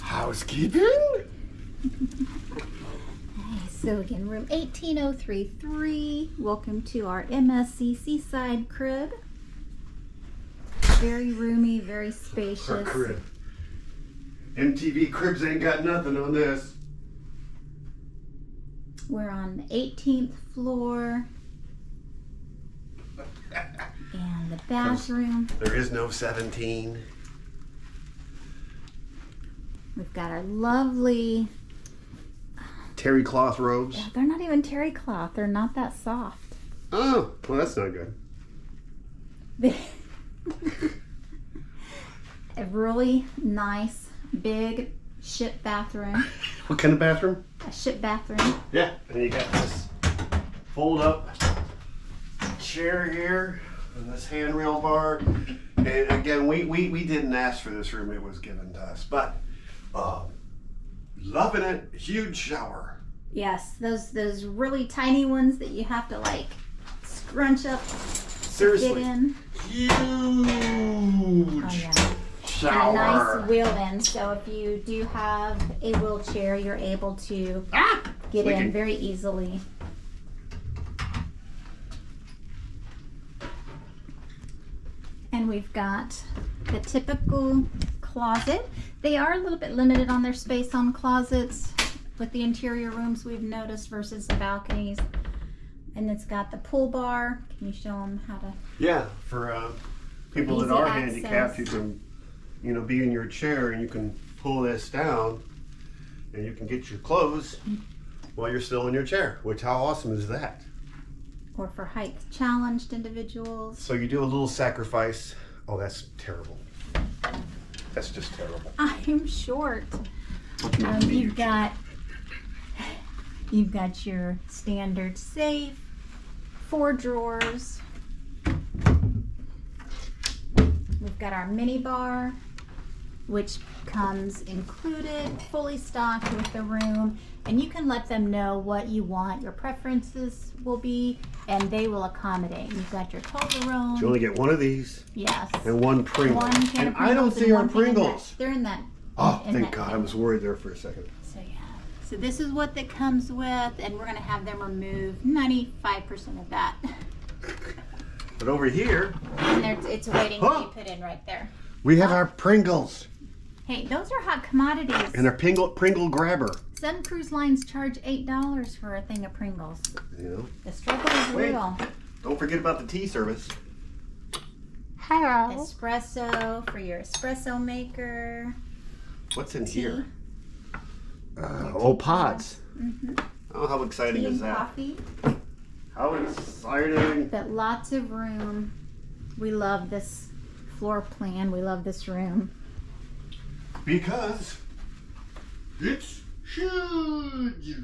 Housekeeping? So again, room 18033. Welcome to our MSC Seaside crib. Very roomy, very spacious. Our crib. MTV Cribs ain't got nothing on this. We're on the 18th floor. And the bathroom. There is no 17. We've got our lovely Terry cloth robes. they're not even terry cloth. They're not that soft. Oh, well, that's not good. A really nice, big ship bathroom. What kind of bathroom? A ship bathroom. Yeah, and you got this fold up chair here and this handrail bar. And again, we didn't ask for this room, it was given to us. But loving it, huge shower. Yes, those really tiny ones that you have to like scrunch up. Seriously. Get in. Huge Oh yeah. shower. And a nice wheel in, so if you do have a wheelchair, you're able to get in very easily. And we've got the typical closet. They are a little bit limited on their space on closets with the interior rooms we've noticed versus the balconies. And it's got the pull bar. Can you show them how to? Yeah, for people that Easy are access. handicapped, you can, be in your chair and you can pull this down and you can get your clothes while you're still in your chair. Which, how awesome is that? Or for height challenged individuals. So you do a little sacrifice. Oh, that's terrible. That's just terrible. I'm short. You've got your standard safe, 4 drawers. We've got our mini bar, which comes included, fully stocked with the room, and you can let them know what you want, your preferences will be, and they will accommodate. You've got your Toblerone. You only get one of these. Yes. And one Pringle. One can And of I don't Pringles see and our one thing in that. Pringles. They're in that. Oh, in thank that God. thing. I was worried there for a second. So yeah. So this is what that comes with, and we're gonna have them remove 95% of that. But over here, And it's waiting to be put in right there. we have our Pringles Hey, those are hot commodities. and our Pringle grabber. Some cruise lines charge $8 for a thing of Pringles. You know. The struggle is Wait. real. Don't forget about the tea service. Hello. Espresso for your espresso maker. What's in Tea. here? Pods. Mm-hmm. Oh, how exciting Tea is and that? coffee. How exciting. But lots of room. We love this floor plan. We love this room. Because it's huge.